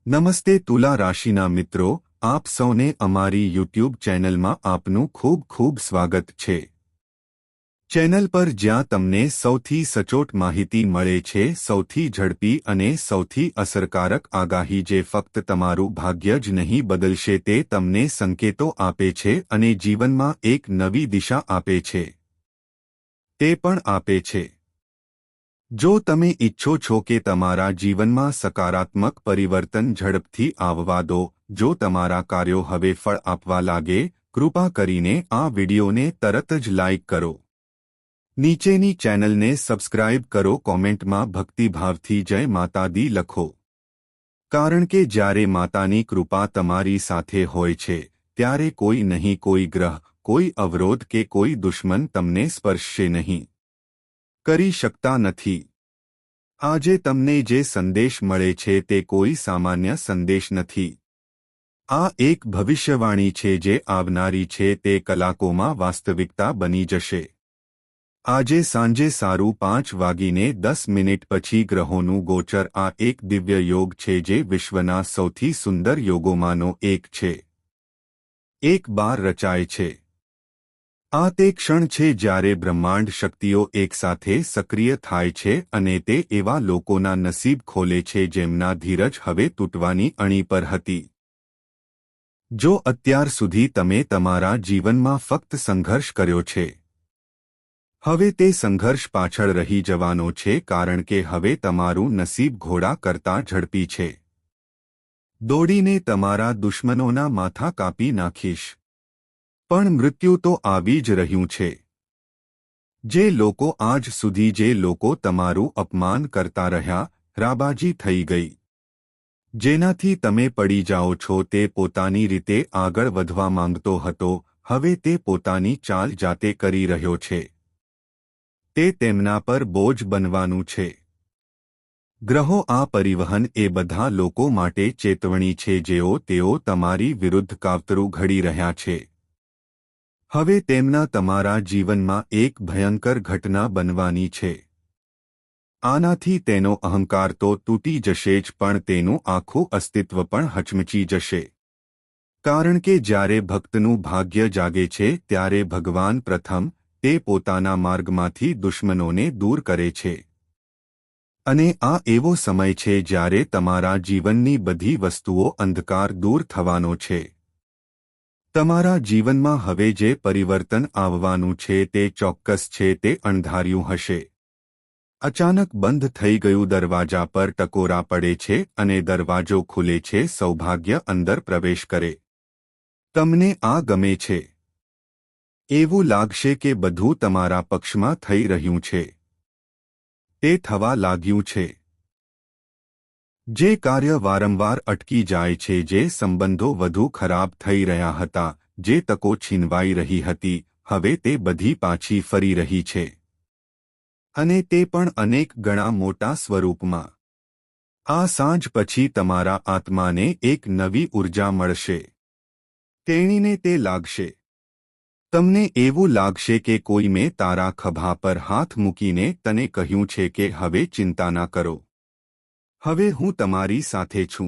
નમસ્તે તુલા રાશિના મિત્રો, આપ સૌને અમારી યુટ્યુબ ચેનલમાં આપનું ખૂબ ખૂબ સ્વાગત છે। ચેનલ પર જ્યાં તમને સૌથી સચોટ માહિતી મળે છે, સૌથી ઝડપી અને સૌથી અસરકારક આગાહી જે ફક્ત તમારું ભાગ્ય જ નહીં બદલશે તે તમને સંકેતો આપે છે અને જીવનમાં એક નવી દિશા આપે છે। તે પણ આપે છે। જો તમે ઈચ્છો છો કે તમારા જીવનમાં સકારાત્મક પરિવર્તન ઝડપથી આવવા દો, જો તમારા કાર્યો હવે ફળ આપવા લાગે, કૃપા કરીને આ વિડિયોને તરત જ લાઇક કરો। નીચેની ચેનલને સબસ્ક્રાઇબ કરો, કોમેન્ટમાં ભક્તિભાવથી જય માતા દી લખો। કારણ કે જ્યારે માતાની કૃપા તમારી સાથે હોય છે, ત્યારે કોઈ નહીં, કોઈ ગ્રહ, કોઈ અવરોધ કે કોઈ દુશ્મન તમને સ્પર્શશે નહીં, કરી શકતા નથી। આજે તમને જે સંદેશ મળે છે તે કોઈ સામાન્ય સંદેશ નથી। આ એક ભવિષ્યવાણી છે જે આવનારી છે તે કલાકોમાં વાસ્તવિકતા બની જશે। આજે સાંજે સારું 5:10 પછી ગ્રહોનું ગોચર આ એક દિવ્ય યોગ છે જે વિશ્વના સૌથી સુંદર યોગોમાંનો એક છે। એક બાર રચાય છે। આ તે ક્ષણ છે જ્યારે બ્રહ્માંડ શક્તિઓ એકસાથે સક્રિય થાય છે અને તે એવા લોકોના નસીબ ખોલે છે જેમના ધીરજ હવે તૂટવાની અણી પર હતી। જો અત્યાર સુધી તમે તમારા જીવનમાં ફક્ત સંઘર્ષ કર્યો છે, હવે તે સંઘર્ષ પાછળ રહી જવાનો છે, કારણ કે હવે તમારું નસીબ ઘોડા કરતાં ઝડપી છે। દોડીને તમારા દુશ્મનોના માથા કાપી નાખીશ, પણ મૃત્યુ તો આવી જ રહ્યું છે। જે લોકો આજ સુધી જે લોકો તમારું અપમાન કરતા રહ્યા, રાબાજી થઈ ગઈ। જેનાથી તમે પડી જાઓ છો તે પોતાની રીતે આગળ વધવા માંગતો હતો, હવે તે પોતાની ચાલ જાતે કરી રહ્યો છે। તે તેમના પર બોજ બનવાનું છે। ગ્રહો આ પરિવહન એ બધા લોકો માટે ચેતવણી છે તેઓ તમારી વિરુદ્ધ કાવતરું ઘડી રહ્યા છે। હવે તેમના તમારા જીવનમાં એક ભયંકર ઘટના બનવાની છે। આનાથી તેનો અહંકાર તો તૂટી જશે જ, પણ તેનું આખું અસ્તિત્વ પણ હચમચી જશે। કારણ કે જ્યારે ભક્તનું ભાગ્ય જાગે છે ત્યારે ભગવાન પ્રથમ તે પોતાના માર્ગમાંથી દુશ્મનોને દૂર કરે છે। અને આ એવો સમય છે જ્યારે તમારા જીવનની બધી વસ્તુઓ અંધકાર દૂર થવાનો છે। તમારા જીવનમાં હવે જે પરિવર્તન આવવાનું છે તે ચોક્કસ છે, તે અણધાર્યું હશે। અચાનક બંધ થઈ ગયું દરવાજા પર ટકોરા પડે છે અને દરવાજો ખુલે છે, સૌભાગ્ય અંદર પ્રવેશ કરે। તમને આ ગમે છે? એવું લાગશે કે બધું તમારા પક્ષમાં થઈ રહ્યું છે। તે થવા લાગ્યું છે। જે કાર્ય વારંવાર અટકી જાય છે, જે સંબંધો વધુ ખરાબ થઈ રહ્યા હતા, જે તકો છીનવાઈ રહી હતી, હવે તે બધી પાછી ફરી રહી છે। અને તે પણ અનેક ગણા મોટા સ્વરૂપમાં। આ સાંજ પછી તમારા આત્માને એક નવી ઉર્જા મળશે। તેણીને તે લાગશે। તમને એવું લાગશે કે કોઈ મેં તારા ખભા પર હાથ મૂકીને તને કહ્યું છે કે હવે ચિંતા ના કરો, હવે હું તમારી સાથે છું।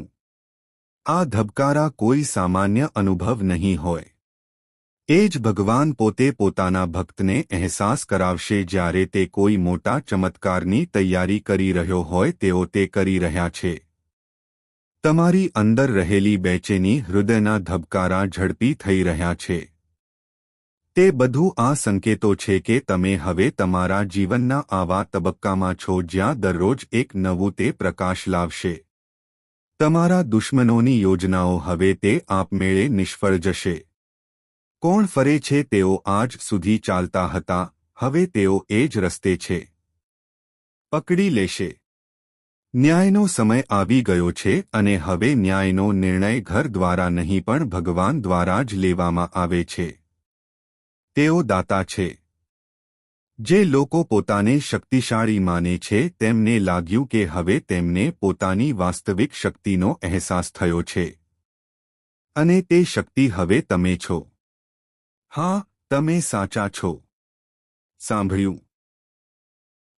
આ ધબકારા કોઈ સામાન્ય અનુભવ નહીં હોય। એ જ ભગવાન પોતે પોતાના ભક્તને અહેસાસ કરાવશે જ્યારે તે કોઈ મોટા ચમત્કારની તૈયારી કરી રહ્યો હોય તેઓ તે કરી રહ્યા છે। તમારી અંદર રહેલી બેચેની, હૃદયના ધબકારા ઝડપી થઈ રહ્યા છે। તે બધું આ સંકેતો છે કે તમે હવે તમારા જીવનના આવા તબક્કામાં છો જ્યાં દરરોજ એક નવું તે પ્રકાશ લાવશે। તમારા દુશ્મનોની યોજનાઓ હવે તે આપમેળે નિષ્ફળ જશે। કોણ ફરે છે તેઓ આજ સુધી ચાલતા હતા, હવે તેઓ એ જ રસ્તે છે। પકડી લેશે। ન્યાયનો સમય આવી ગયો છે અને હવે ન્યાયનો નિર્ણય ઘર દ્વારા નહીં પણ ભગવાન દ્વારા જ લેવામાં આવે છે। તેઓ દાતા છે। જે લોકો પોતાને શક્તિશાળી માને છે તેમને લાગ્યું કે હવે તેમને પોતાની વાસ્તવિક શક્તિનો અહેસાસ થયો છે। અને તે શક્તિ હવે તમે છો। હા, તમે સાચા છો। સાંભળ્યું?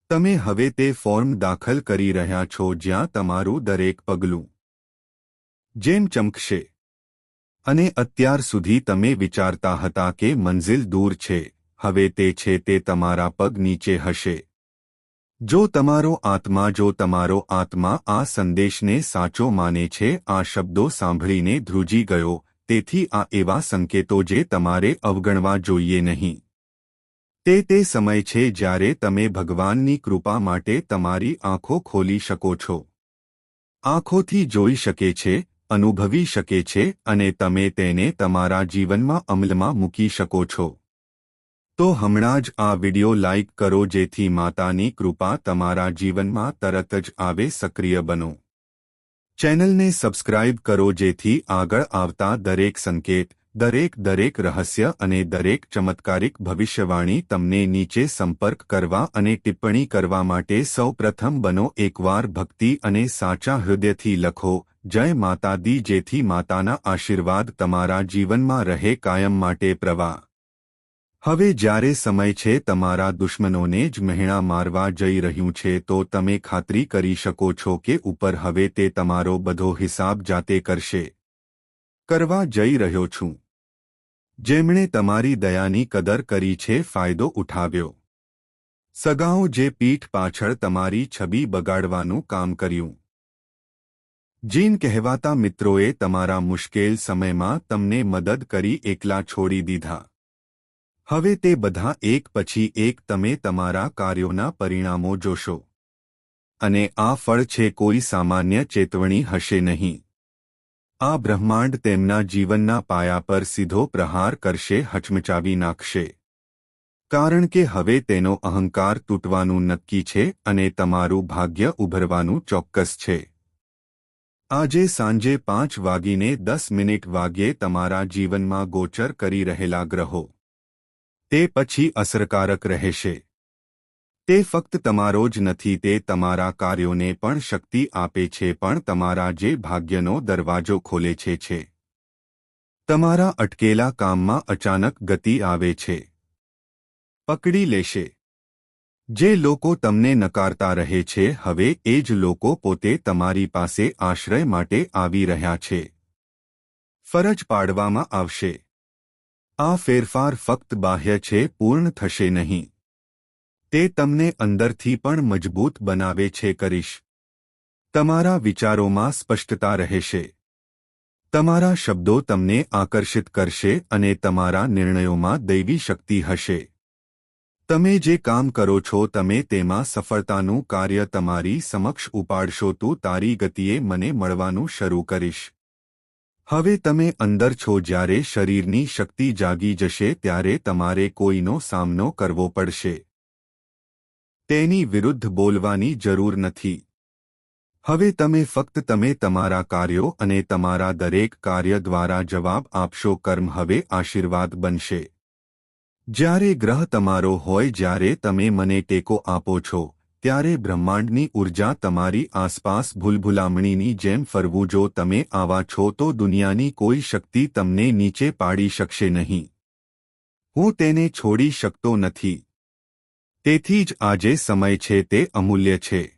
તમે હવે તે ફોર્મ દાખલ કરી રહ્યા છો જ્યાં તમારું દરેક પગલું જેમ ચમકશે. અને અત્યાર સુધી તમે વિચારતા હતા કે મંઝિલ દૂર છે, હવે તે છે તે તમારા પગ નીચે હશે. જો તમારો આત્મા આ સંદેશને સાચો માને છે, આ શબ્દો સાંભળીને ધ્રુજી ગયો, તેથી આ એવા સંકેતો જે તમારે અવગણવા જોઈએ નહીં. તે સમય છે જ્યારે તમે ભગવાનની કૃપા માટે તમારી આંખો ખોલી શકો છો. આંખોથી જોઈ શકે છે, અનુભવી શકે છે અને તમે તેને તમારા જીવનમાં અમલમાં મૂકી શકો છો. તો હમણાં જ આ વિડિયો લાઇક કરો જેથી માતાની કૃપા તમારા જીવનમાં તરત જ આવે. સક્રિય બનો. ચેનલને સબસ્ક્રાઇબ કરો જેથી આગળ આવતા દરેક સંકેત, દરેક રહસ્ય અને દરેક ચમત્કારિક ભવિષ્યવાણી તમને નીચે સંપર્ક કરવા અને ટિપ્પણી કરવા માટે સૌપ્રથમ બનો. એકવાર ભક્તિ અને સાચા હૃદયથી લખો, જય માતા દી, જેથી માતાના આશીર્વાદ તમારા જીવનમાં રહે કાયમ માટે. પ્રવાહ. હવે જ્યારે સમય છે તમારા દુશ્મનોને જ મહેણા મારવા જઈ રહ્યું છે, તો તમે ખાતરી કરી શકો છો કે ઉપર હવે તે તમારો બધો હિસાબ જાતે કરશે. કરવા જઈ રહ્યો છું. જેમણે તમારી દયાની કદર કરી છે, ફાયદો ઉઠાવ્યો. સગાઓ જે પીઠ પાછળ તમારી છબી બગાડવાનું કામ કર્યું. જીન કહેવાતા મિત્રોએ તમારા મુશ્કેલ સમયમાં તમને મદદ કરી એકલા છોડી દીધા. હવે તે બધા એક પછી એક તમે તમારા કાર્યોના પરિણામો જોશો. અને આ ફળ છે કોઈ સામાન્ય ચેતવણી હશે નહીં. આ બ્રહ્માંડ તેમના જીવનના પાયા પર સીધો પ્રહાર કરશે, હચમચાવી નાખશે. કારણ કે હવે તેનો અહંકાર તૂટવાનું નક્કી છે અને તમારું ભાગ્ય ઉભરવાનું ચોક્કસ છે. આજે સાંજે 5:10 વાગ્યે તમારા જીવનમાં ગોચર કરી રહેલા ગ્રહો તે પછી અસરકારક રહેશે. તે ફક્ત તમારો જ નથી, તે તમારા કાર્યોને પણ શક્તિ આપે છે, પણ તમારા જે ભાગ્યનો દરવાજો ખોલે છે. તમારા અટકેલા કામમાં અચાનક ગતિ આવે છે. પકડી લેશે. જે લોકો તમને નકારતા રહે છે, હવે એ જ લોકો પોતે તમારી પાસે આશ્રય માટે આવી રહ્યા છે. ફરજ પાડવામાં આવશે. આ ફેરફાર ફક્ત બાહ્ય છે, પૂર્ણ થશે નહીં. તે તમને અંદરથી પણ મજબૂત બનાવે છે. કરીશ. તમારા વિચારોમાં સ્પષ્ટતા રહેશે. તમારા શબ્દો તમને આકર્ષિત કરશે અને તમારા નિર્ણયોમાં દૈવી શક્તિ હશે. તમે જે કામ કરો છો તમે તેમાં સફળતાનું કાર્ય તમારી સમક્ષ ઉપાડશો. તું તારી ગતિએ મને મળવાનું શરૂ કરીશ. હવે તમે અંદર છો. જ્યારે શરીરની શક્તિ જાગી જશે ત્યારે તમારે કોઈનો સામનો કરવો પડશે. તેની વિરુદ્ધ બોલવાની જરૂર નથી. હવે તમે ફક્ત તમારા કાર્યો અને તમારા દરેક કાર્ય દ્વારા જવાબ આપશો. કર્મ હવે આશીર્વાદ બનશે. જ્યારે ગ્રહ તમારો હોય, જ્યારે તમે મને ટેકો આપો છો, ત્યારે બ્રહ્માંડની ઊર્જા તમારી આસપાસ ભૂલભુલામણીની જેમ ફરવું. જો તમે આવા છો તો દુનિયાની કોઈ શક્તિ તમને નીચે પાડી શકશે નહીં. હું તેને છોડી શકતો નથી. તેથી જ આજે સમય છે તે અમૂલ્ય છે.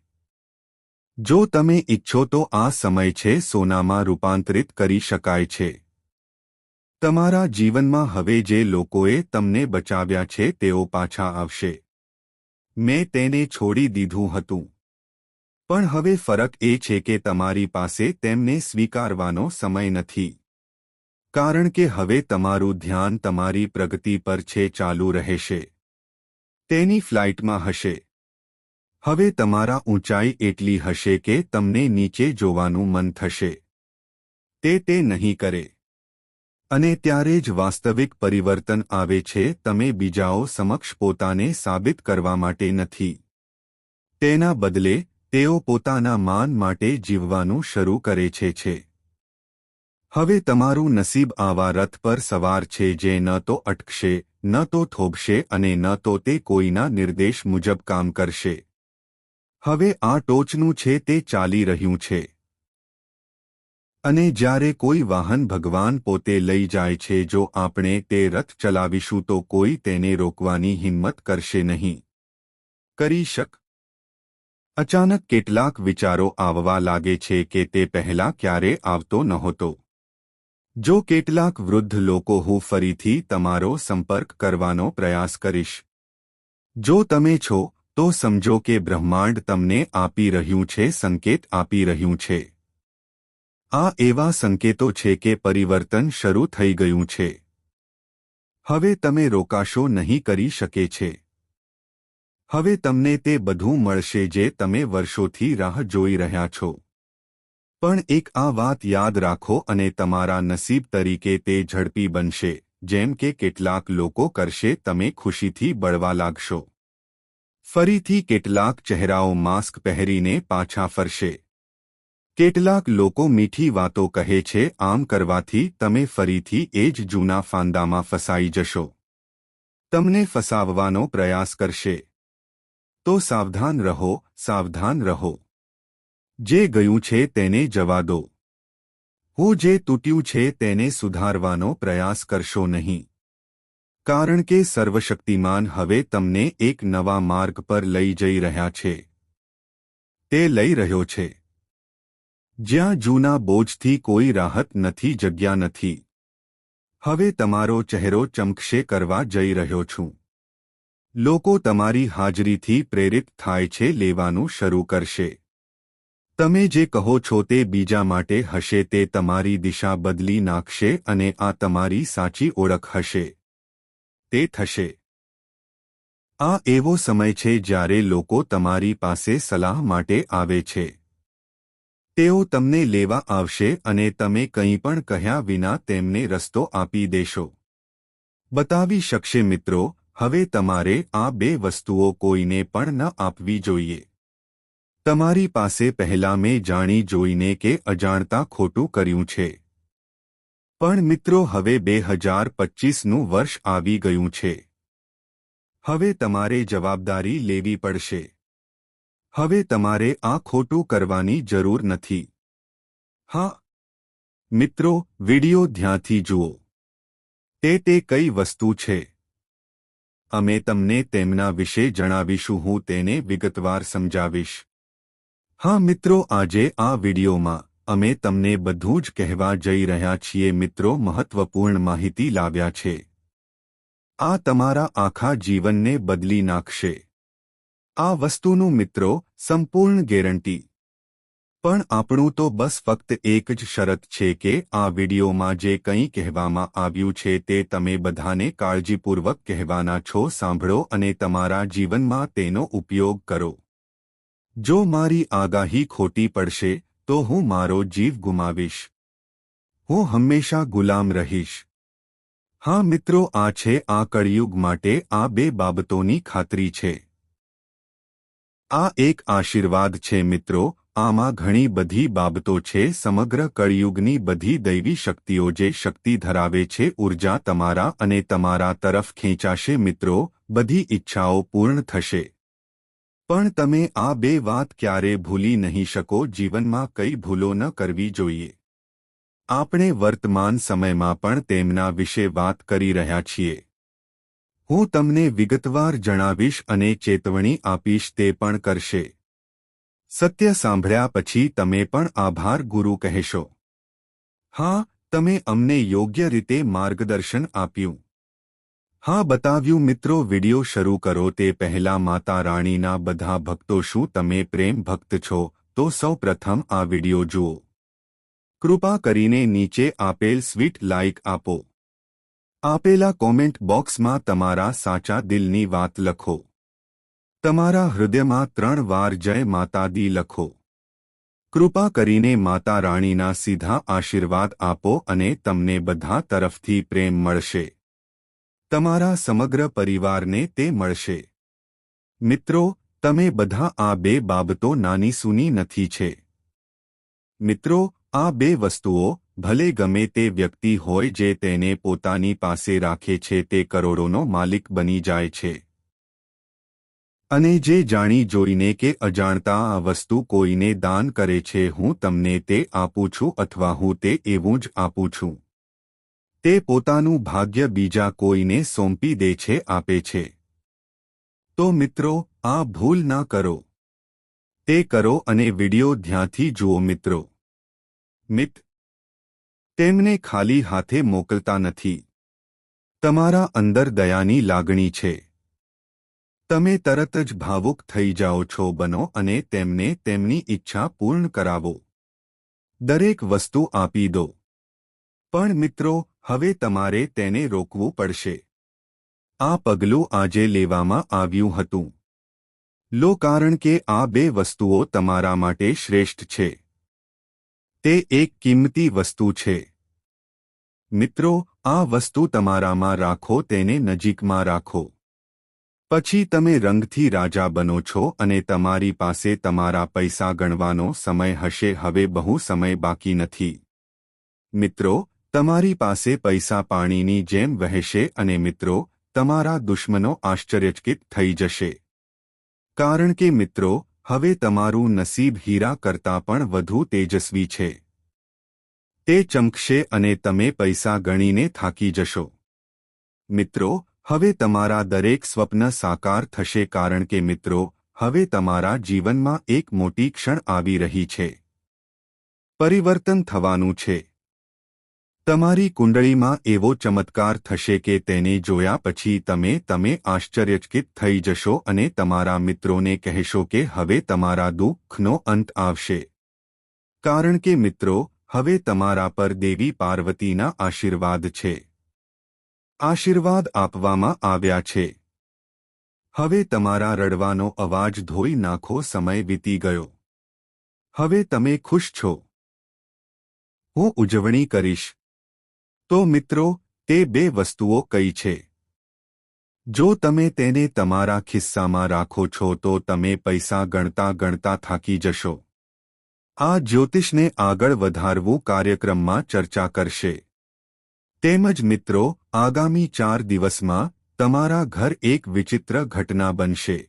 જો તમે ઈચ્છો તો આ સમય છે સોનામાં રૂપાંતરિત કરી શકાય છે. તમારા જીવનમાં હવે જે લોકોએ તમને બચાવ્યા છે તેઓ પાછા આવશે. મેં તેને છોડી દીધું હતું. પણ હવે ફરક એ છે કે તમારી પાસે તેમને સ્વીકારવાનો સમય નથી. કારણ કે હવે તમારું ધ્યાન તમારી પ્રગતિ પર છે. ચાલુ રહેશે. તેની ફ્લાઇટમાં હશે. હવે તમારા ઊંચાઈ એટલી હશે કે તમને નીચે જોવાનું મન થશે. તે નહીં કરે. અને ત્યારે જ વાસ્તવિક પરિવર્તન આવે છે. તમે બીજાઓ સમક્ષ પોતાને સાબિત કરવા માટે નથી. તેના બદલે તેઓ પોતાના માન માટે જીવવાનું શરૂ કરે છે. હવે તમારું નસીબ આવા રથ પર સવાર છે જે ન તો અટકશે, ન તો થોભશે અને ન તો તે કોઈના નિર્દેશ મુજબ કામ કરશે. હવે આ ટોચનું છે, તે ચાલી રહ્યું છે. અને જ્યારે કોઈ વાહન ભગવાન પોતે લઈ જાય છે, જો આપણે તે રથ ચલાવીશું તો કોઈ તેને રોકવાની હિંમત કરશે નહીં. કરી શક. અચાનક કેટલાક વિચારો આવવા લાગે છે કે તે પહેલા ક્યારે આવતો નહોતો. જો કેટલાક વૃદ્ધ લોકો હું ફરીથી તમારો સંપર્ક કરવાનો પ્રયાસ કરીશ. જો તમે છો તો સમજો કે બ્રહ્માંડ તમને આપી રહ્યું છે, સંકેત આપી રહ્યું છે. આ એવા સંકેતો છે કે પરિવર્તન શરૂ થઈ ગયું છે. હવે તમે રોકાશો નહીં કરી શકે છે. હવે તમને તે બધું મળશે જે તમે વર્ષોથી રાહ જોઈ રહ્યા છો. પણ એક આ વાત યાદ રાખો અને તમારા નસીબ તરીકે તે ઝડપી બનશે, જેમ કે કેટલાક લોકો કરશે. તમે ખુશીથી બળવા લાગશો. ફરીથી કેટલાક ચહેરાઓ માસ્ક પહેરીને પાછા ફરશે. કેટલાક લોકો મીઠી વાતો કહે છે. આમ કરવાથી તમે ફરીથી એ જ જૂના ફાંદામાં ફસાઈ જશો. તમને ફસાવવાનો પ્રયાસ કરશે. તો સાવધાન રહો, સાવધાન રહો. જે ગયું છે તેને જવા દો. હું જે તૂટ્યું છે તેને સુધારવાનો પ્રયાસ કરશો નહીં. કારણ કે સર્વશક્તિમાન હવે તમને એક નવા માર્ગ પર લઈ જઈ રહ્યા છે. તે લઈ રહ્યો છે જ્યાં જૂના બોજથી કોઈ રાહત નથી, જગ્યા નથી. હવે તમારો ચહેરો ચમકશે કરવા જઈ રહ્યો છું. લોકો તમારી હાજરીથી પ્રેરિત થાય છે, લેવાનું શરૂ કરશે. તમે જે કહો છો તે બીજા માટે હશે. તે તમારી દિશા બદલી નાખશે અને આ તમારી સાચી ઓળખ હશે. તે થશે. આ એવો સમય છે જ્યારે લોકો તમારી પાસે સલાહ માટે આવે છે. તેઓ તમને લેવા આવશે અને તમે કંઈ પણ કહ્યા વિના તેમને રસ્તો આપી દેશો. બતાવી શકશે. મિત્રો, હવે તમારે આ બે વસ્તુઓ કોઈને પણ ન આપવી જોઈએ. તમારી પાસે પહેલા મેં જાણી જોઈને કે અજાણતા ખોટું કર્યું છે. પણ મિત્રો, હવે 2025નું વર્ષ આવી ગયું છે. હવે તમારે જવાબદારી લેવી પડશે. હવે તમારે આ ખોટું કરવાની જરૂર નથી. હા મિત્રો, વિડિયો ધ્યાનથી જુઓ. તે કઈ વસ્તુ છે? અમે તમને તેમના વિશે જણાવીશું. હું તેને વિગતવાર સમજાવીશ. હા મિત્રો, આજે આ વિડિયોમાં અમે તમને બધું જ કહેવા જઈ રહ્યા છીએ. મિત્રો, મહત્વપૂર્ણ માહિતી લાવ્યા છે. આ તમારા આખા જીવનને બદલી નાખશે. આ વસ્તુનું મિત્રો સંપૂર્ણ ગેરંટી. પણ આપણું તો બસ ફક્ત એક જ શરત છે કે આ વિડિયોમાં જે કંઈ કહેવામાં આવ્યું છે તે તમે બધાને કાળજીપૂર્વક કહેવાના છો. સાંભળો અને તમારા જીવનમાં તેનો ઉપયોગ કરો. જો મારી આગાહી ખોટી પડશે તો હું મારો જીવ ગુમાવીશ. હું હંમેશા ગુલામ રહીશ. હા મિત્રો, આ છે આ કળિયુગ માટે આ બે બાબતોની ખાતરી છે. આ એક આશીર્વાદ છે મિત્રો. આમાં ઘણી બધી બાબતો છે. સમગ્ર કળિયુગની બધી દૈવી શક્તિઓ જે શક્તિ ધરાવે છે, ઊર્જા તમારા અને તમારા તરફ ખેંચાશે. મિત્રો, બધી ઈચ્છાઓ પૂર્ણ થશે. પણ તમે આ બે વાત ક્યારે ભૂલી નહીં શકો. જીવનમાં કઈ ભૂલો ન કરવી જોઈએ. આપણે વર્તમાન સમયમાં પણ તેમના વિશે વાત કરી રહ્યા છીએ. હું તમને વિગતવાર જણાવીશ અને ચેતવણી આપીશ. તે પણ કરશે. સત્ય સાંભળ્યા પછી તમે પણ આભાર ગુરુ કહેશો. હા, તમે અમને યોગ્ય રીતે માર્ગદર્શન આપ્યું. હા, બતાવ્યું. મિત્રો, વિડિયો શરૂ કરો તે પહેલા માતા રાણીના બધા ભક્તો, શું તમે પ્રેમ ભક્ત છો? તો સૌ પ્રથમ આ વિડિયો જુઓ. કૃપા કરીને નીચે આપેલ સ્વીટ લાઇક આપો. આપેલા કોમેન્ટ બોક્સમાં તમારા સાચા દિલની વાત લખો. તમારા હૃદયમાં 3 વાર જય માતા દી લખો. કૃપા કરીને માતા રાણીના સીધા આશીર્વાદ આપો અને તમને બધા તરફથી પ્રેમ મળશે. તમારા સમગ્ર પરિવારને તે મળશે. મિત્રો, તમે બધા આ બે બાબતો નાની સૂની નથી છે. મિત્રો, આ બે વસ્તુઓ, ભલે ગમે તે વ્યક્તિ હોય જે તેને પોતાની પાસે રાખે છે, તે કરોડોનો માલિક બની જાય છે. અને જે જાણી જોઈને કે અજાણતા આ વસ્તુ કોઈને દાન કરે છે, હું તમને તે આપું છું અથવા હું તે એવું જ આપું છું. તે પોતાનું ભાગ્ય બીજા કોઈને સોંપી દે છે, આપે છે. તો મિત્રો, આ ભૂલ ના કરો. તે કરો અને વિડિયો ધ્યાનથી જુઓ મિત્રો. તેમને ખાલી હાથે મોકલતા નથી. તમારા અંદર દયાની લાગણી છે. તમે તરત જ ભાવુક થઈ જાઓ છો. બનો અને તેમને તેમની ઈચ્છા પૂર્ણ કરાવો. દરેક વસ્તુ આપી દો. પણ મિત્રો, હવે તમારે તેને રોકવું પડશે. આ પગલું આજે લેવામાં આવ્યું હતું. લો, કારણ કે આ બે વસ્તુઓ તમારા માટે શ્રેષ્ઠ છે. તે એક કિંમતી વસ્તુ છે. મિત્રો, આ વસ્તુ તમારામાં રાખો, તેને નજીકમાં રાખો. પછી તમે રંગથી રાજા બનો છો અને તમારી પાસે તમારા પૈસા ગણવાનો સમય હશે. હવે બહુ સમય બાકી નથી. મિત્રો, તમારી પાસે પૈસા પાણીની જેમ વહેશે અને મિત્રો, તમારા દુશ્મનો આશ્ચર્યચકિત થઈ જશે. કારણ કે મિત્રો, હવે તમારું નસીબ હીરા કરતાં પણ વધુ તેજસ્વી છે. તે ચમકશે અને તમે પૈસા ગણીને થાકી જશો. મિત્રો, હવે તમારા દરેક સ્વપ્ન સાકાર થશે. કારણ કે મિત્રો, હવે તમારા જીવનમાં એક મોટી ક્ષણ આવી રહી છે. પરિવર્તન થવાનું છે. તમારી કુંડળીમાં એવો ચમત્કાર થશે કે તેને જોયા પછી તમે આશ્ચર્યચકિત થઈ જશો અને તમારા મિત્રોને કહેશો કે હવે તમારા દુઃખનો અંત આવશે. કારણ કે મિત્રો, હવે તમારા પર દેવી પાર્વતીના આશીર્વાદ છે. આશીર્વાદ આપવામાં આવ્યા છે. હવે તમારા રડવાનો અવાજ ધોઈ નાખો. સમય વીતી ગયો. હવે તમે ખુશ છો. હું ઉજવણી કરીશ. તો મિત્રો, તે બે વસ્તુઓ કઈ છે? જો તમે તેને તમારા ખિસ્સામાં રાખો છો તો તમે પૈસા ગણતા ગણતા થાકી જશો. આ જ્યોતિષને આગળ વધારવું કાર્યક્રમમાં ચર્ચા કરશે. તેમજ મિત્રો, આગામી 4 દિવસમાં તમારા ઘર એક વિચિત્ર ઘટના બનશે.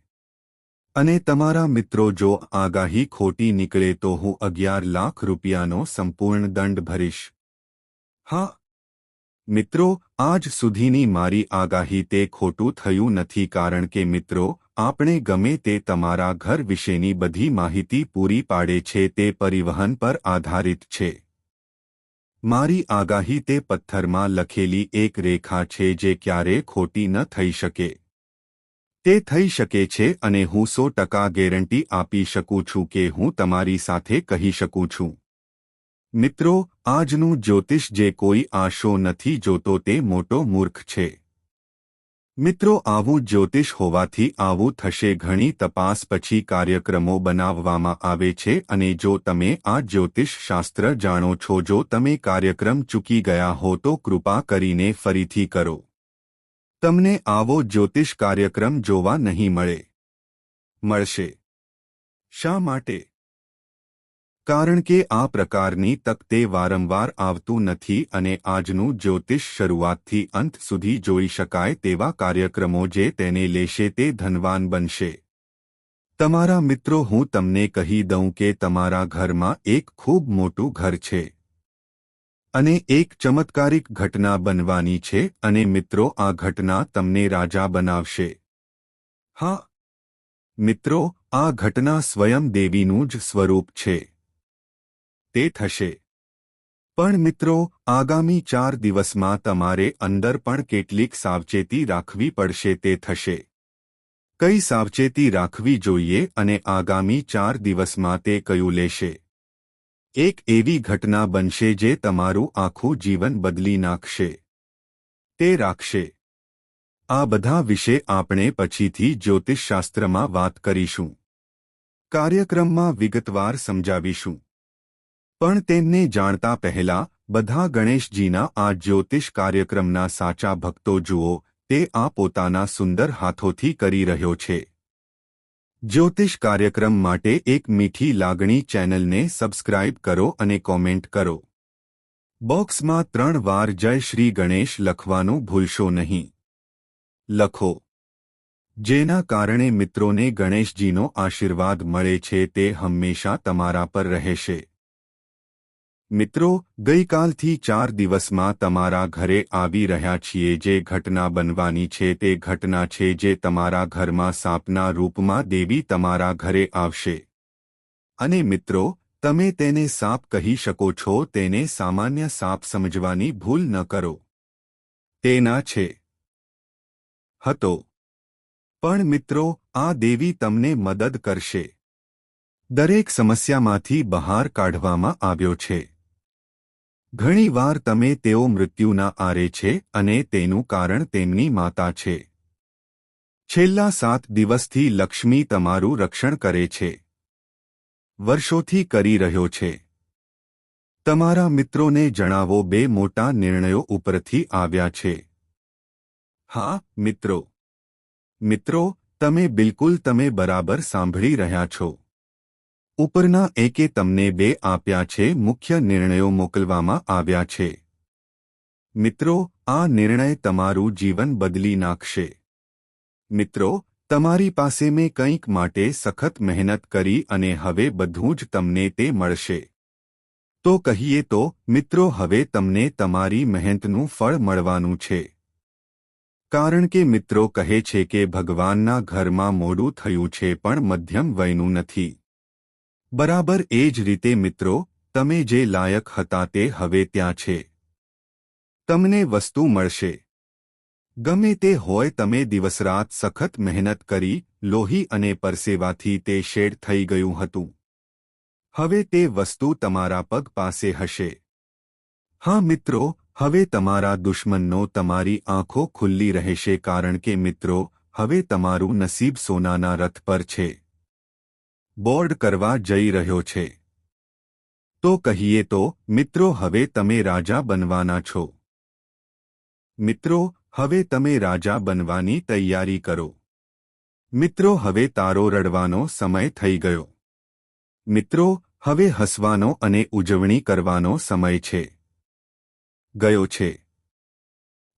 અને તમારા મિત્રો, જો આગાહી ખોટી નીકળે તો હું 11 લાખ રૂપિયાનો સંપૂર્ણ દંડ ભરીશ. હા મિત્રો, આજ સુધીની મારી આગાહી તે ખોટું થયું નથી. કારણ કે મિત્રો, આપણે ગમે તે તમારા ઘર વિશેની બધી માહિતી પૂરી પાડે છે. તે પરિવહન પર આધારિત છે. મારી આગાહી તે પથ્થરમાં લખેલી એક રેખા છે જે ક્યારેય ખોટી ન થઈ શકે. તે થઈ શકે છે અને હું 100% ગેરંટી આપી શકું છું કે હું તમારી સાથે કહી શકું છું. મિત્રો, આજનું જ્યોતિષ જે કોઈ આ શો નથી જોતો તે મોટો મૂર્ખ છે. મિત્રો, આવું જ્યોતિષ હોવાથી આવું થશે. ઘણી તપાસ પછી કાર્યક્રમો બનાવવામાં આવે છે અને જો તમે આ જ્યોતિષ શાસ્ત્ર જાણો છો, જો તમે કાર્યક્રમ ચૂકી ગયા હો તો કૃપા કરીને ફરીથી કરો. તમને આવો જ્યોતિષ કાર્યક્રમ જોવા નહીં મળશે. શા માટે? કારણ કે આ પ્રકારની તક તે વારંવાર આવતું નથી અને આજનું જ્યોતિષ શરૂઆતથી અંત સુધી જોઈ શકાય તેવા કાર્યક્રમો જે તેને લેશે તે ધનવાન બનશે. તમારા મિત્રો, હું તમને કહી દઉં કે તમારા ઘરમાં એક ખૂબ મોટું ઘર છે અને એક ચમત્કારિક ઘટના બનવાની છે અને મિત્રો, આ ઘટના તમને રાજા બનાવશે. હા મિત્રો, આ ઘટના સ્વયં દેવીનું જ સ્વરૂપ છે. તે થશે. પણ મિત્રો, આગામી 4 દિવસમાં તમારે અંદર પણ કેટલીક સાવચેતી રાખવી પડશે. તે થશે. કઈ સાવચેતી રાખવી જોઈએ અને આગામી 4 દિવસમાં તે કયું લેશે? એક એવી ઘટના બનશે જે તમારું આખું જીવન બદલી નાખશે. તે રાખશે. આ બધા વિશે આપણે પછીથી જ્યોતિષશાસ્ત્રમાં વાત કરીશું. કાર્યક્રમમાં વિગતવાર સમજાવીશું. પણ તેમને જાણતા પહેલા બધા ગણેશજીના આ જ્યોતિષ કાર્યક્રમના સાચા ભક્તો જુઓ, તે આ પોતાના સુંદર હાથોથી કરી રહ્યો છે. જ્યોતિષ કાર્યક્રમ માટે એક મીઠી લાગણી. ચેનલને સબસ્ક્રાઇબ કરો અને કોમેન્ટ કરો. બોક્સમાં 3 વાર જય શ્રી ગણેશ લખવાનું ભૂલશો નહીં. લખો. જેના કારણે મિત્રોને ગણેશજીનો આશીર્વાદ મળે છે તે હંમેશા તમારા પર રહેશે. મિત્રો, ગઈકાલથી 4 દિવસમાં તમારા ઘરે આવી રહ્યા છીએ. જે ઘટના બનવાની છે તે ઘટના છે જે તમારા ઘરમાં સાપના રૂપમાં દેવી તમારા ઘરે આવશે. અને મિત્રો, તમે તેને સાપ કહી શકો છો, તેને સામાન્ય સાપ સમજવાની ભૂલ ન કરો. તે ના છે, હતો. પણ મિત્રો, આ દેવી તમને મદદ કરશે. દરેક સમસ્યામાંથી બહાર કાઢવામાં આવ્યો છે. ઘણીવાર તમે તેઓ મૃત્યુના આરે છે અને તેનું કારણ તેમની માતા છે. છેલ્લા 7 દિવસથી લક્ષ્મી તમારું રક્ષણ કરે છે. વર્ષોથી કરી રહ્યો છે. તમારા મિત્રોને જણાવો, 2 મોટા નિર્ણયો ઉપરથી આવ્યા છે. હા, મિત્રો. મિત્રો, તમે બરાબર સાંભળી રહ્યા છો. ઉપરના એકે તમને 2 આપ્યા છે. મુખ્ય નિર્ણયો મોકલવામાં આવ્યા છે. મિત્રો, આ નિર્ણય તમારું જીવન બદલી નાખશે. મિત્રો, તમારી પાસે મેં કંઈક માટે સખત મહેનત કરી અને હવે બધું જ તમને તે મળશે. તો કહીએ તો, મિત્રો, હવે તમને તમારી મહેનતનું ફળ મળવાનું છે. કારણ કે મિત્રો કહે છે કે ભગવાનના ઘરમાં મોડું થયું છે પણ મધ્યમ વયનું નથી. બરાબર એ જ રીતે મિત્રો, તમે જે લાયક હતા તે હવે ત્યાં છે. તમને વસ્તુ મળશે. ગમે તે હોય, તમે દિવસરાત સખત મહેનત કરી, લોહી અને પરસેવાથી તે શેડ થઈ ગયું હતું. હવે તે વસ્તુ તમારા પગ પાસે હશે. હા મિત્રો, હવે તમારા દુશ્મનનો તમારી આંખો ખુલ્લી રહેશે કારણ કે મિત્રો, હવે તમારું નસીબ સોનાના રથ પર છે. બોર્ડ કરવા જઈ રહ્યો છે. તો કહીએ તો, મિત્રો, હવે તમે રાજા બનવાના છો. મિત્રો, હવે તમે રાજા બનવાની તૈયારી કરો. મિત્રો, હવે તારો રડવાનો સમય થઈ ગયો. મિત્રો, હવે હસવાનો અને ઉજવણી કરવાનો સમય છે. ગયો છે.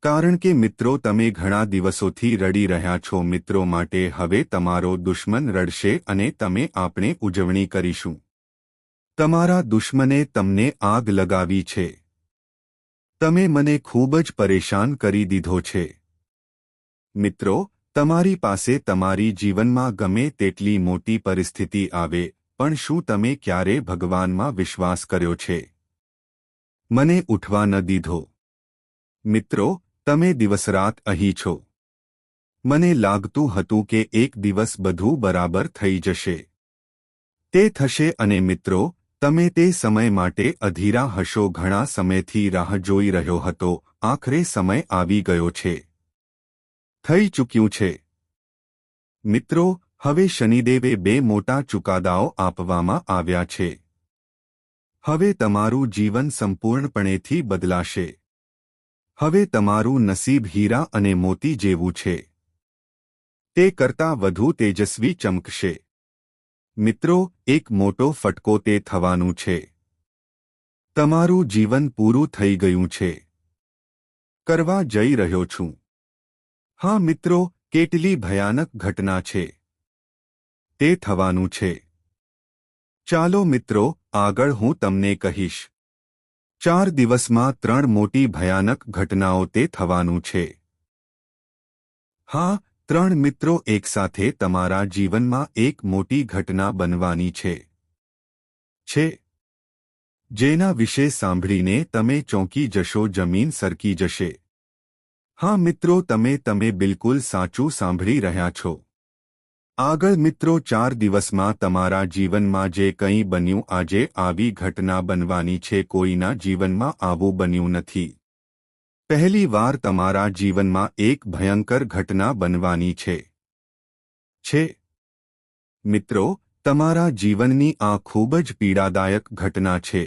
કારણ કે મિત્રો, તમે ઘણા દિવસોથી રડી રહ્યા છો. મિત્રો માટે હવે તમારો દુશ્મન રડશે અને આપણે ઉજવણી કરીશું. તમારા દુશ્મને તમને આગ લગાવી છે. તમે મને ખૂબ જ પરેશાન કરી દીધો છે. મિત્રો, તમારી પાસે તમારી જીવનમાં ગમે તેટલી મોટી પરિસ્થિતિ આવે, પણ શું તમે ક્યારે ભગવાનમાં વિશ્વાસ કર્યો છે? મને ઉઠવા ન દીધો. મિત્રો, તમે દિવસરાત અહીં છો. મને લાગતું હતું કે એક દિવસ બધું બરાબર થઈ જશે. તે થશે અને મિત્રો, તમે તે સમય માટે અધીરા હશો. ઘણા સમયથી રાહ જોઈ રહ્યો હતો. આખરે સમય આવી ગયો છે. થઈ ચૂક્યું છે. મિત્રો, હવે શનિદેવે 2 મોટા ચુકાદાઓ આપવામાં આવ્યા છે. હવે તમારું જીવન સંપૂર્ણપણેથી બદલાશે. હવે તમારું નસીબ હીરા અને મોતી જેવું છે. તે કરતાં વધુ તેજસ્વી ચમકશે. મિત્રો, એક મોટો ફટકો તે થવાનું છે. તમારું જીવન પૂરું થઈ ગયું છે. કરવા જઈ રહ્યો છું. હા મિત્રો, કેટલી ભયાનક ઘટના છે. તે થવાનું છે. ચાલો મિત્રો, આગળ હું તમને કહીશ. 4 દિવસમાં 3 મોટી ભયાનક ઘટનાઓ તે થવાનું છે. હા, 3 મિત્રો એકસાથે તમારા જીવનમાં એક મોટી ઘટના બનવાની છે. જેના વિશે સાંભળીને તમે ચોંકી જશો, જમીન સરકી જશે. હા મિત્રો, તમે બિલકુલ સાચું સાંભળી રહ્યા છો. આગળ મિત્રો, 4 દિવસમાં તમારા જીવનમાં જે કંઈ બન્યું, આજે આવી ઘટના બનવાની છે. કોઈના જીવનમાં આવું બન્યું નથી. પહેલી વાર તમારા જીવનમાં એક ભયંકર ઘટના બનવાની છે. મિત્રો, તમારા જીવનની આ ખૂબ જ પીડાદાયક ઘટના છે.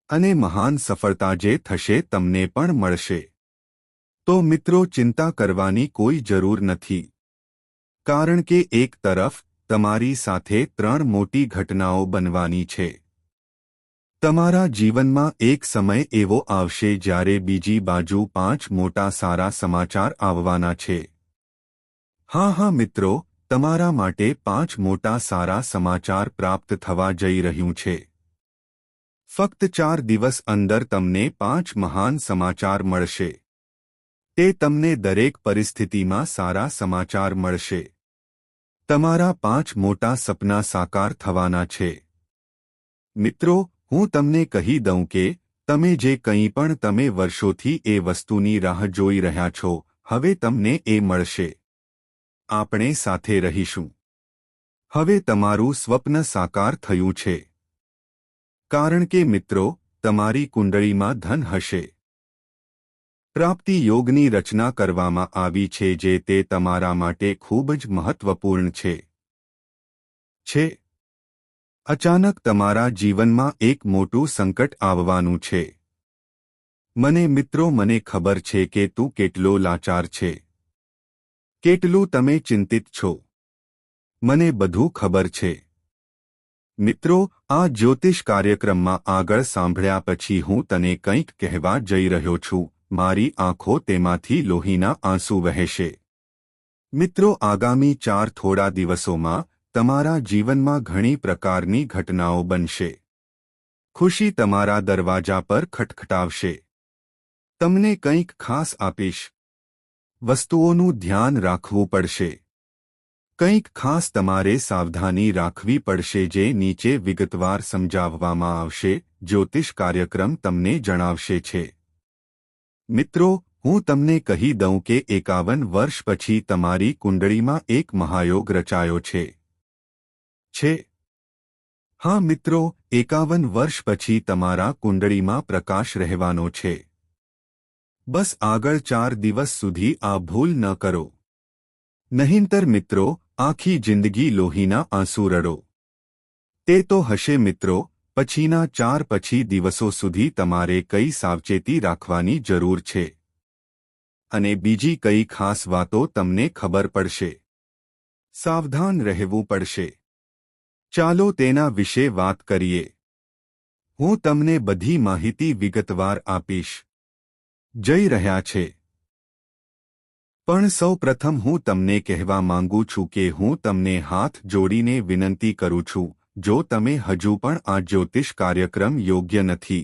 અને મહાન સફળતા જે થશે તમને પણ મળશે. તો મિત્રો, ચિંતા કરવાની કોઈ જરૂર નથી. કારણ કે એક તરફ તમારી સાથે 3 મોટી ઘટનાઓ બનવાની છે. તમારા જીવનમાં એક સમય એવો આવશે જ્યારે બીજી બાજુ 5 મોટા સારા સમાચાર આવવાના છે. હા મિત્રો, તમારા માટે 5 મોટા સારા સમાચાર પ્રાપ્ત થવા જઈ રહ્યું છે. ફક્ત 4 દિવસ અંદર તમને 5 મહાન સમાચાર મળશે. તે તમને દરેક પરિસ્થિતિમાં સારા સમાચાર મળશે. તમારા 5 મોટા સપના સાકાર થવાના છે। મિત્રો, હું તમને કહી દઉં કે તમે જે કંઈ પણ તમે વર્ષોથી એ વસ્તુની રાહ જોઈ રહ્યા છો, હવે તમને એ મળશે। આપણે સાથે રહીશું। હવે તમારું સ્વપ્ન સાકાર થયું છે। કારણ કે મિત્રો, તમારી કુંડળીમાં ધન હશે। પ્રાપ્તિ યોગની રચના કરવામાં આવી છે જે તે તમારા માટે ખૂબ જ મહત્વપૂર્ણ છે। અચાનક તમારા જીવનમાં એક મોટું સંકટ આવવાનું છે। મિત્રો, મને ખબર છે કે તું કેટલો લાચાર છે, કેટલું તમે ચિંતિત છો। મને બધું ખબર છે। મિત્રો, આ જ્યોતિષ કાર્યક્રમમાં આગળ સાંભળ્યા પછી હું તને કંઈક કહેવા જઈ રહ્યો છું। મારી આંખો તેમાંથી લોહીના આંસુ વહેશે। મિત્રો, આગામી થોડા દિવસોમાં તમારા જીવનમાં ઘણી પ્રકારની ઘટનાઓ બનશે। ખુશી તમારા દરવાજા પર ખટખટાવશે। તમને કંઈક ખાસ આપીશ। વસ્તુઓનું ધ્યાન રાખવું પડશે। કંઈક ખાસ તમારે સાવધાની રાખવી પડશે જે નીચે વિગતવાર સમજાવવામાં આવશે। જ્યોતિષ કાર્યક્રમ તમને જણાવશે છે। મિત્રો, હું તમને કહી દઉં કે 51 વર્ષ પછી તમારી કુંડળીમાં એક મહાયોગ રચાયો છે। હા મિત્રો, 51 વર્ષ પછી તમારા કુંડળીમાં પ્રકાશ રહેવાનો છે। બસ આગળ 4 દિવસ સુધી આ ભૂલ ન કરો। નહીંતર મિત્રો, આખી જિંદગી લોહીના આંસુ રડો। તે તો હશે મિત્રો, પછીના 4 દિવસો સુધી તમારે કઈ સાવચેતી રાખવાની જરૂર છે અને બીજી કઈ ખાસ વાતો તમને ખબર પડશે। સાવધાન રહેવું પડશે। ચાલો તેના વિશે વાત કરીએ। હું તમને બધી માહિતી વિગતવાર આપીશ। જઈ રહ્યા છે। પણ સૌ પ્રથમ હું તમને કહેવા માંગુ છું કે હું તમને હાથ જોડીને વિનંતી કરું છું, જો તમે હજુ પણ આ જ્યોતિષ કાર્યક્રમ યોગ્ય નથી,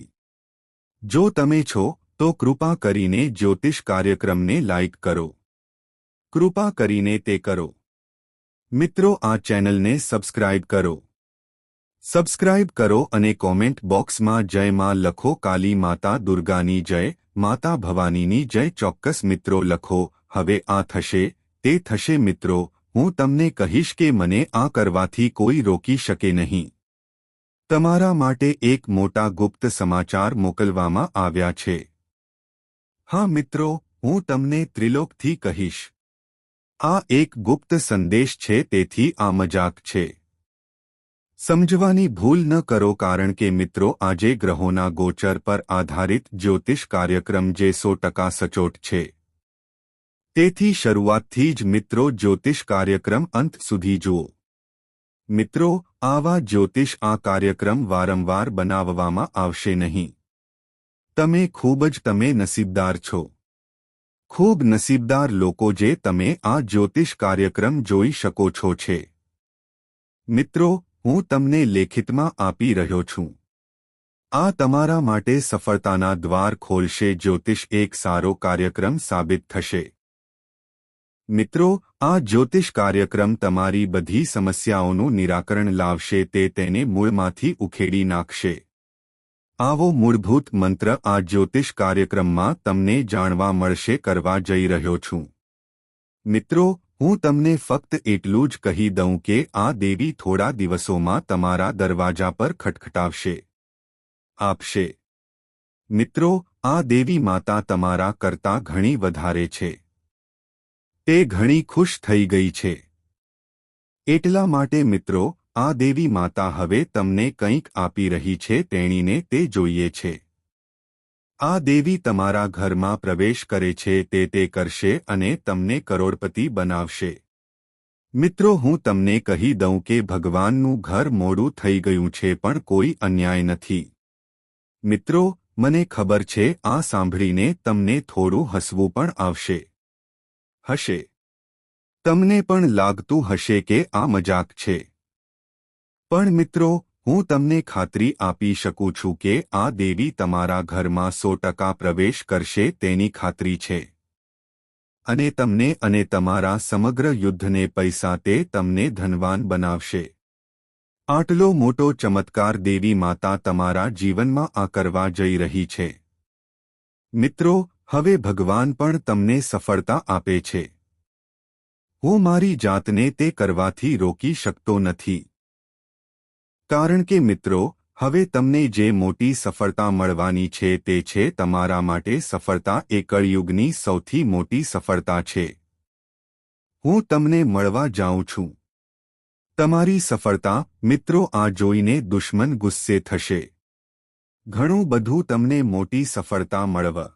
જો તમે છો તો કૃપા કરીને જ્યોતિષ કાર્યક્રમને લાઇક કરો। કૃપા કરીને તે કરો। મિત્રો, આ ચેનલને સબસ્ક્રાઇબ કરો। સબસ્ક્રાઇબ કરો અને કોમેન્ટ બોક્સમાં જય માં લખો। કાલી માતા દુર્ગાની જય, માતા ભવાનીની જય ચોક્કસ મિત્રો લખો। હવે આ થશે, તે થશે મિત્રો। હું તમને કહીશ કે મને આ કરવાથી કોઈ રોકી શકે નહીં। તમારા માટે એક મોટા ગુપ્ત સમાચાર મોકલવામાં આવ્યા છે। હા મિત્રો, હું તમને ત્રિલોકથી કહીશ। આ એક ગુપ્ત સંદેશ છે, તેથી આ મજાક છે। સમજવાની ભૂલ ન કરો કારણ કે મિત્રો, આજે ગ્રહોના ગોચર પર આધારિત જ્યોતિષ કાર્યક્રમ જે 100% સચોટ છે। તેથી શરૂઆતથી જ મિત્રો જ્યોતિષ કાર્યક્રમ અંત સુધી જુઓ। મિત્રો, આવા જ્યોતિષ આ કાર્યક્રમ વારંવાર બનાવવામાં આવશે નહીં। તમે નસીબદાર છો। ખૂબ નસીબદાર લોકો જે તમે આ જ્યોતિષ કાર્યક્રમ જોઈ શકો છો છે। મિત્રો, હું તમને લેખિતમાં આપી રહ્યો છું। આ તમારા માટે સફળતાના દ્વાર ખોલશે। જ્યોતિષ એક સારો કાર્યક્રમ સાબિત થશે। મિત્રો, આ જ્યોતિષ કાર્યક્રમ તમારી બધી સમસ્યાઓનું નિરાકરણ લાવશે। તે તેને મૂળમાંથી ઉખેડી નાખશે। આવો મૂળભૂત મંત્ર આ જ્યોતિષ કાર્યક્રમમાં તમને જાણવા મળશે। કરવા જઈ રહ્યો છું। મિત્રો, હું તમને ફક્ત એટલું જ કહી દઉં કે આ દેવી થોડા દિવસોમાં તમારા દરવાજા પર ખટખટાવશે। મિત્રો, આ દેવી માતા તમારા કરતાં ઘણી વધારે છે। તે ઘણી ખુશ થઈ ગઈ છે। એટલા માટે મિત્રો, આ દેવી માતા હવે તમને કંઈક આપી રહી છે। તેણીને તે જોઈએ છે। આ દેવી તમારા ઘરમાં પ્રવેશ કરે છે, તે કરશે અને તમને કરોડપતિ બનાવશે। મિત્રો, હું તમને કહી દઉં કે ભગવાનનું ઘર મોડું થઈ ગયું છે પણ કોઈ અન્યાય નથી। મિત્રો, મને ખબર છે આ સાંભળીને તમને થોડું હસવું પણ હશે। તમને પણ લાગતું હશે કે આ મજાક છે। પણ મિત્રો, હું તમને ખાતરી આપી શકું છું કે આ દેવી તમારા ઘરમાં 100% પ્રવેશ કરશે। તેની ખાતરી છે। અને તમને અને તમારા સમગ્ર યુદ્ધને પૈસા તે તમને ધનવાન બનાવશે. આટલો મોટો ચમત્કાર દેવી માતા તમારા જીવનમાં આ કરવા જઈ રહી છે. મિત્રો, હવે ભગવાન પણ તમને સફળતા આપે છે. હું મારી જાતને તે કરવાથી રોકી શકતો નથી. કારણ કે મિત્રો, હવે તમને જે મોટી સફળતા મળવાની છે તે છે તમારા માટે સફળતા એ કળિયુગની સૌથી મોટી સફળતા છે. હું તમને મળવા જાઉં છું. તમારી સફળતા, મિત્રો, આ જોઈને દુશ્મન ગુસ્સે થશે. ઘણું બધું તમને મોટી સફળતા મળવા